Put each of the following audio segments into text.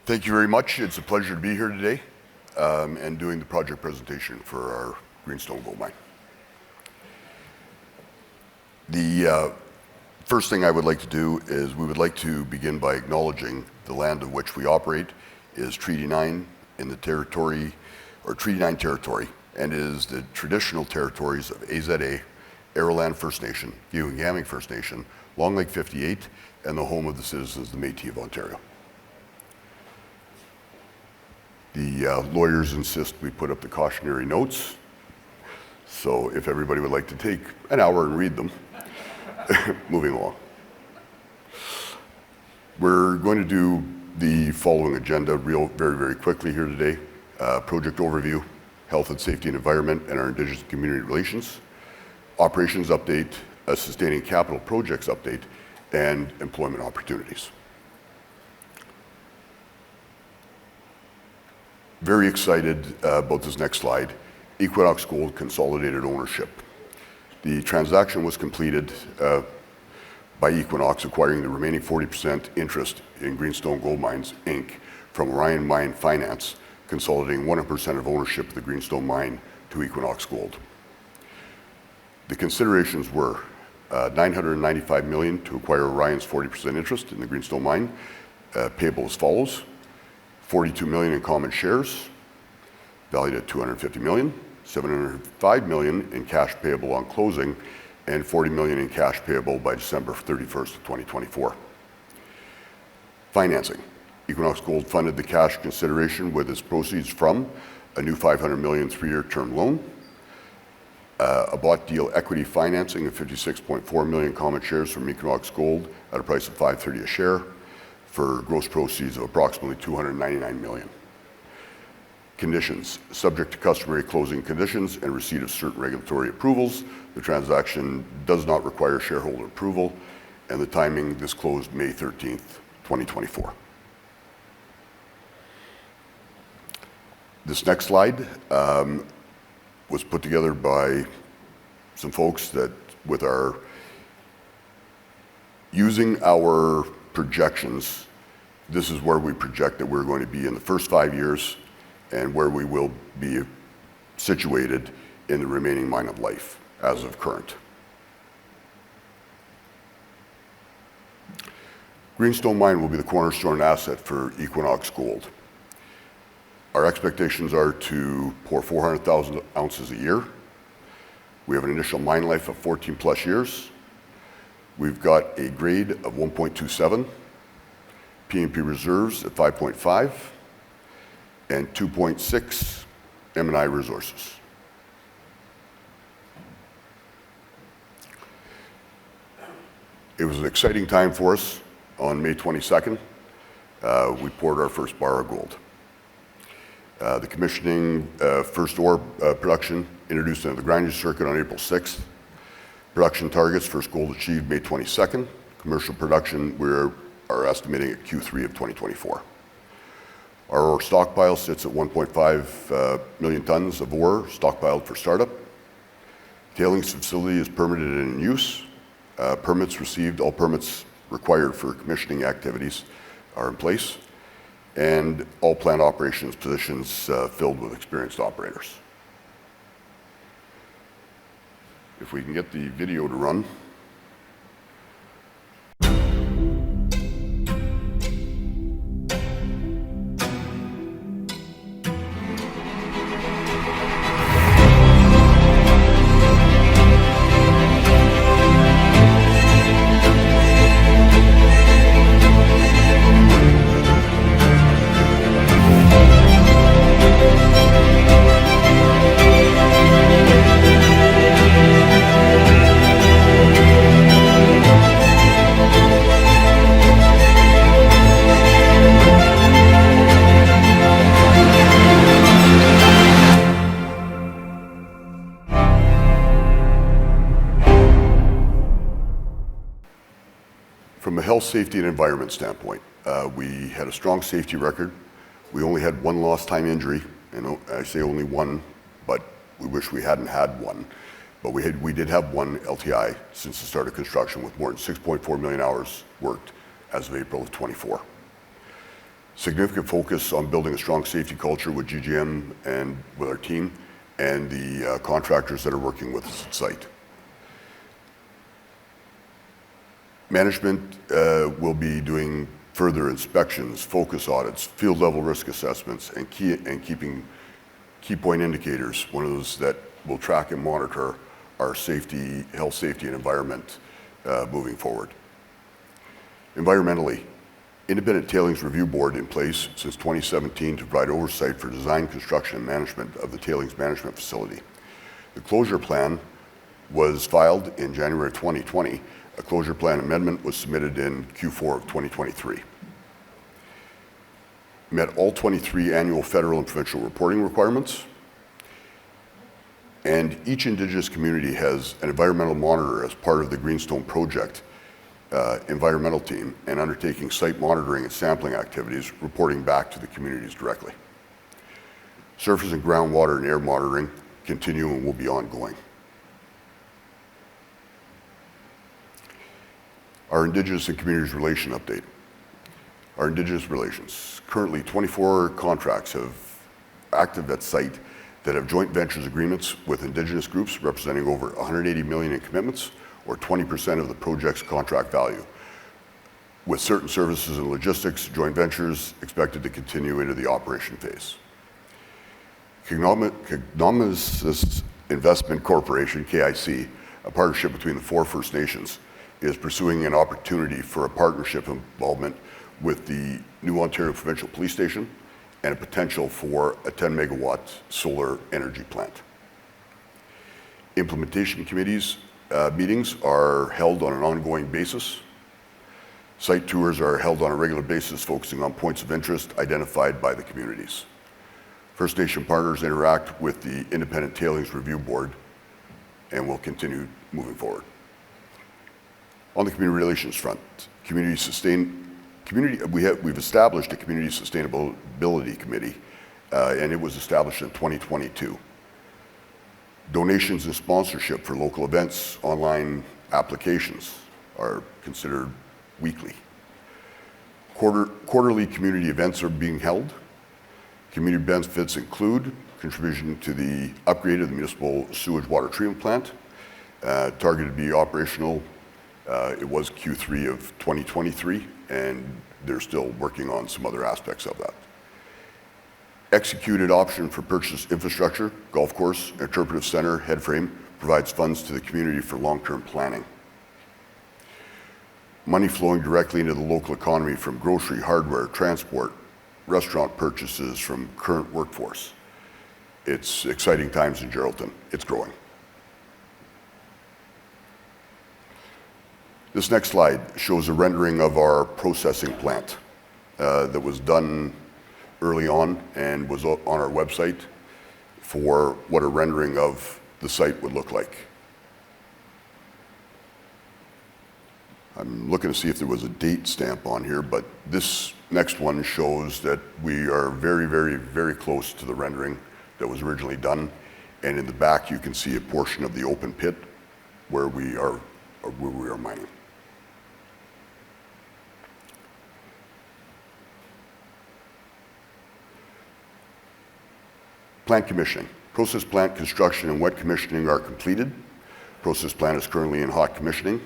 Thank you very much. It's a pleasure to be here today and doing the project presentation for our Greenstone Gold Mine. The first thing I would like to do is we would like to begin by acknowledging the land of which we operate is Treaty 9 in the territory, or Treaty 9 territory, and is the traditional territories of AZA, Arrowland First Nation, Giwangami First Nation, Long Lake 58, and the home of the citizens of the Métis of Ontario. The lawyers insist we put up the cautionary notes, so if everybody would like to take an hour and read them, moving along. We're going to do the following agenda very quickly here today. Project overview, health and safety and environment, and our Indigenous community relations, operations update, a sustaining capital projects update, and employment opportunities. Very excited about this next slide. Equinox Gold consolidated ownership. The transaction was completed by Equinox acquiring the remaining 40% interest in Greenstone Gold Mines, Inc. from Orion Mine Finance, consolidating 100% of ownership of the Greenstone Mine to Equinox Gold. The considerations were $995 million to acquire Orion's 40% interest in the Greenstone Mine, payable as follows: $42 million in common shares, valued at $250 million, $705 million in cash payable on closing, and $40 million in cash payable by December 31st of 2024. Financing. Equinox Gold funded the cash consideration with its proceeds from a new $500 million 3-year term loan, a bought deal equity financing of 56.4 million common shares from Equinox Gold at a price of $5.30 a share, for gross proceeds of approximately $299 million. Conditions. Subject to customary closing conditions and receipt of certain regulatory approvals, the transaction does not require shareholder approval, and the timing, this closed May 13th, 2024. This next slide was put together by some folks that using our projections, this is where we project that we're going to be in the first 5 years and where we will be situated in the remaining mine of life as of current. Greenstone Mine will be the cornerstone asset for Equinox Gold. Our expectations are to pour 400,000 ounces a year. We have an initial mine life of 14 plus years. We've got a grade of 1.27, P&P reserves at 5.5, and 2.6 M&I resources. It was an exciting time for us on May 22nd. We poured our first bar of gold. The commissioning first ore production introduced into the grinding circuit on April 6th. Production targets, first gold achieved May 22nd. Commercial production, we are estimating at Q3 of 2024. Our ore stockpile sits at 1.5 million tons of ore stockpiled for startup. Tailings facility is permitted and in use. Permits received, all permits required for commissioning activities are in place. And all plant operations positions filled with experienced operators. If we can get the video to run. From a health, safety, and environment standpoint, we had a strong safety record. We only had one lost time injury, and I say only one, but we wish we hadn't had one. But we did have one LTI since the start of construction with more than 6.4 million hours worked as of April of 24. Significant focus on building a strong safety culture with GGM and with our team and the contractors that are working with us at site. Management will be doing further inspections, focus audits, field level risk assessments, and keeping key point indicators, one of those that will track and monitor our safety, health, safety, and environment moving forward. Environmentally, independent tailings review board in place since 2017 to provide oversight for design, construction, and management of the tailings management facility. The closure plan was filed in January 2020. A closure plan amendment was submitted in Q4 of 2023. Met all 23 annual federal and provincial reporting requirements. And each Indigenous community has an environmental monitor as part of the Greenstone project environmental team and undertaking site monitoring and sampling activities, reporting back to the communities directly. Surface and groundwater and air monitoring continue and will be ongoing. Our Indigenous and Communities Relation update. Our Indigenous relations. Currently, 24 contracts have active at site that have joint ventures agreements with Indigenous groups representing over $180 million in commitments, or 20% of the project's contract value. With certain services and logistics, joint ventures expected to continue into the operation phase. Cognomesis Investment Corporation, KIC, a partnership between the 4 First Nations, is pursuing an opportunity for a partnership involvement with the new Ontario Provincial Police Station and a potential for a 10 megawatt solar energy plant. Implementation committees meetings are held on an ongoing basis. Site tours are held on a regular basis, focusing on points of interest identified by the communities. First Nation partners interact with the Independent Tailings Review Board and will continue moving forward. On the community relations front, we've established a Community Sustainability Committee, and it was established in 2022. Donations and sponsorship for local events, online applications are considered weekly. Quarterly community events are being held. Community benefits include contribution to the upgrade of the municipal sewage water treatment plant, targeted to be operational. It was Q3 of 2023, and they're still working on some other aspects of that. Executed option for purchase infrastructure, golf course, interpretive center, headframe, provides funds to the community for long-term planning. Money flowing directly into the local economy from grocery, hardware, transport, restaurant purchases from current workforce. It's exciting times in Geraldton. It's growing. This next slide shows a rendering of our processing plant that was done early on and was on our website for what a rendering of the site would look like. I'm looking to see if there was a date stamp on here, but this next one shows that we are very, very, very close to the rendering that was originally done. And in the back, you can see a portion of the open pit where we are mining. Plant commissioning. Process plant construction and wet commissioning are completed. Process plant is currently in hot commissioning.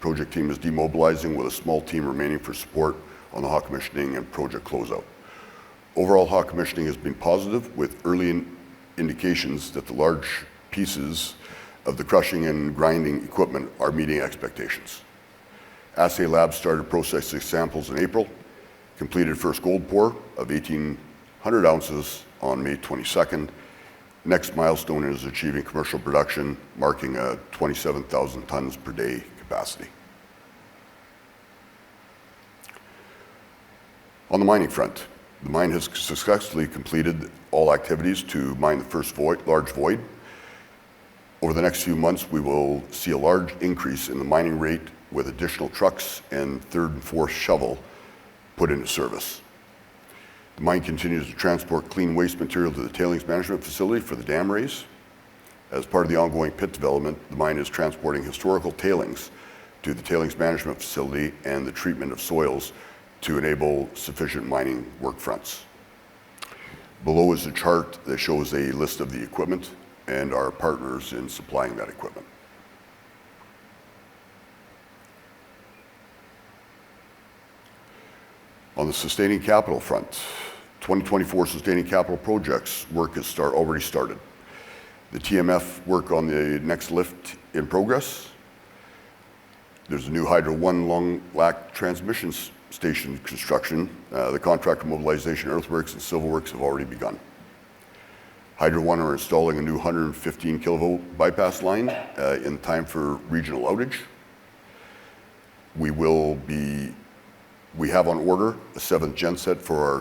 Project team is demobilizing with a small team remaining for support on the hot commissioning and project closeout. Overall hot commissioning has been positive, with early indications that the large pieces of the crushing and grinding equipment are meeting expectations. Assay lab started processing samples in April, completed first gold pour of 1,800 ounces on May 22nd. Next milestone is achieving commercial production, marking a 27,000 tons per day capacity. On the mining front, the mine has successfully completed all activities to mine the first large void. Over the next few months, we will see a large increase in the mining rate with additional trucks and third and fourth shovel put into service. The mine continues to transport clean waste material to the tailings management facility for the dam raise. As part of the ongoing pit development, the mine is transporting historical tailings to the tailings management facility and the treatment of soils to enable sufficient mining work fronts. Below is a chart that shows a list of the equipment and our partners in supplying that equipment. On the sustaining capital front, 2024 sustaining capital projects work has already started. The TMF work on the next lift in progress. There's a new Hydro 1 Long Lac transmission station construction. The contractor mobilization, earthworks, and civil works have already begun. Hydro 1 are installing a new 115 kilovolt bypass line in time for regional outage. We have on order a 7th genset for our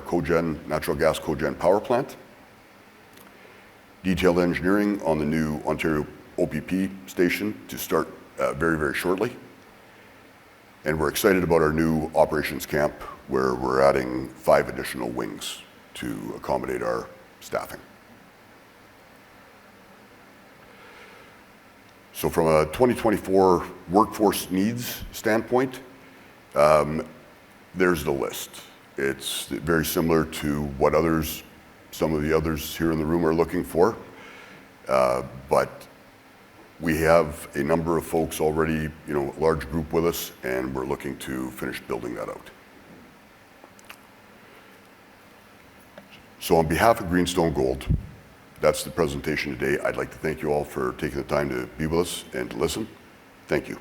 natural gas cogen power plant. Detailed engineering on the new Ontario OPP station to start very, very shortly. And we're excited about our new operations camp where we're adding 5 additional wings to accommodate our staffing. So from a 2024 workforce needs standpoint, there's the list. It's very similar to what some of the others here in the room are looking for. But we have a number of folks already, a large group with us, and we're looking to finish building that out. So on behalf of Greenstone Gold, that's the presentation today. I'd like to thank you all for taking the time to be with us and to listen. Thank you.